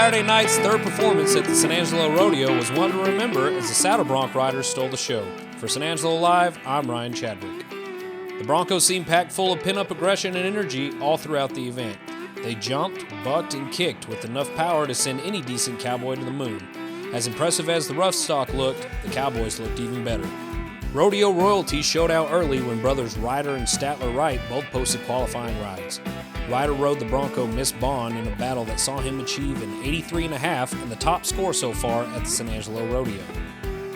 Saturday night's third performance at the San Angelo Rodeo was one to remember as the Saddle Bronc riders stole the show. For San Angelo Live, I'm Ryan Chadwick. The Broncos seemed packed full of pin-up aggression and energy all throughout the event. They jumped, bucked, and kicked with enough power to send any decent cowboy to the moon. As impressive as the rough stock looked, the Cowboys looked even better. Rodeo royalty showed out early when brothers Ryder and Statler Wright both posted qualifying rides. Ryder rode the Bronco Miss Bond in a battle that saw him achieve an 83.5 and the top score so far at the San Angelo Rodeo.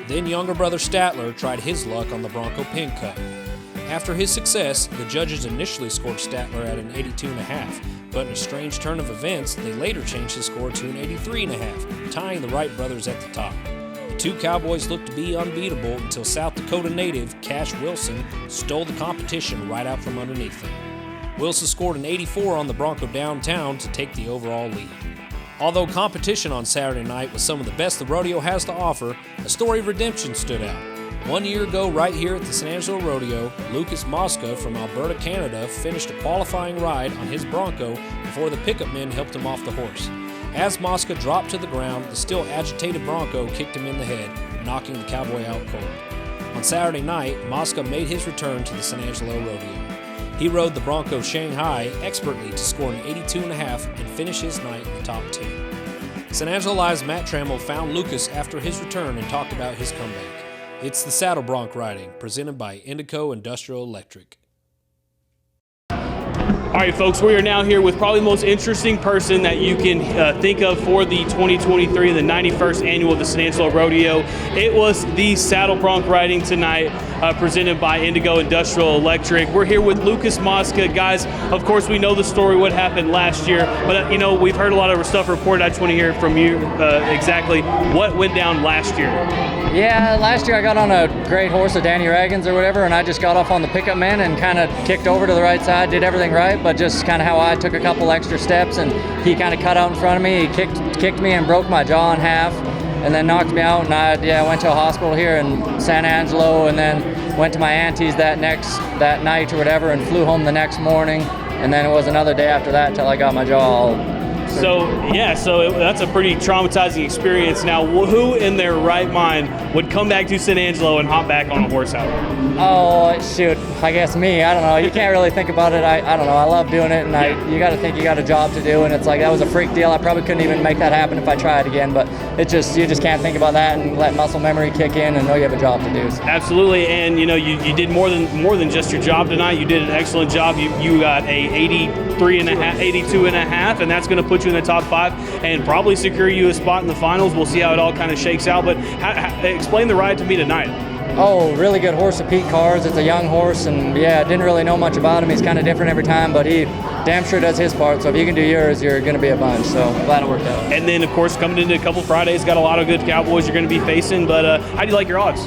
Then younger brother Statler tried his luck on the Bronco pin cut. After his success, the judges initially scored Statler at an 82.5, but in a strange turn of events, they later changed his score to an 83.5, tying the Wright brothers at the top. The two Cowboys looked to be unbeatable until South Dakota native Cash Wilson stole the competition right out from underneath them. Wilson scored an 84 on the Bronco downtown to take the overall lead. Although competition on Saturday night was some of the best the rodeo has to offer, a story of redemption stood out. 1 year ago, right here at the San Angelo Rodeo, Lucas Mosca from Alberta, Canada, finished a qualifying ride on his Bronco before the pickup men helped him off the horse. As Mosca dropped to the ground, the still agitated Bronco kicked him in the head, knocking the Cowboy out cold. On Saturday night, Mosca made his return to the San Angelo Rodeo. He rode the Bronco Shanghai expertly to score an 82.5 and finish his night in the top 10. San Angelo Live's Matt Trammell found Lucas after his return and talked about his comeback. It's the Saddle Bronc riding, presented by Indico Industrial Electric. All right, folks, we are now here with probably the most interesting person that you can think of for the 2023, the 91st annual of the San Angelo Rodeo. It was the Saddle Bronc riding tonight, presented by Indigo Industrial Electric. We're here with Lucas Mosca. Guys, of course, we know the story, what happened last year, but, we've heard a lot of stuff reported. I just want to hear from you exactly what went down last year. Yeah, last year I got on a great horse, a Danny Reagan's or whatever, and I just got off on the pickup man and kind of kicked over to the right side, did everything right, but just kind of how I took a couple extra steps, and he kind of cut out in front of me. He kicked me and broke my jaw in half, and then knocked me out, and I went to a hospital here in San Angelo, and then went to my auntie's that night or whatever, and flew home the next morning, and then it was another day after that until I got my jaw all. So that's a pretty traumatizing experience. Now, who in their right mind would come back to San Angelo and hop back on a horse out here? Oh, shoot. I guess me. I don't know. You can't really think about it. I don't know. I love doing it, and you got to think you got a job to do, and it's like that was a freak deal. I probably couldn't even make that happen if I tried again, but you just can't think about that and let muscle memory kick in and know you have a job to do. Absolutely, and you did more than just your job tonight. You did an excellent job. You got a 82.5, and that's going to put you in the top 5 and probably secure you a spot in the finals. We'll see how it all kind of shakes out, but explain the ride to me tonight. Oh, really good horse, Pete Cars. It's a young horse, and didn't really know much about him. He's kind of different every time, but he damn sure does his part. So if you can do yours, you're going to be a bunch. So glad it worked out. And then, of course, coming into a couple Fridays, got a lot of good Cowboys you're going to be facing, but how do you like your odds?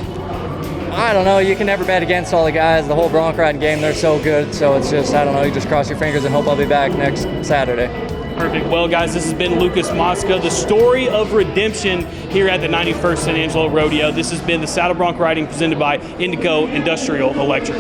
I don't know. You can never bet against all the guys. The whole bronc riding game, they're so good. So it's just, I don't know, you just cross your fingers and hope I'll be back next Saturday. Perfect. Well, guys, this has been Lucas Mosca, the story of redemption here at the 91st San Angelo Rodeo. This has been the Saddle Bronc riding presented by Indigo Industrial Electric.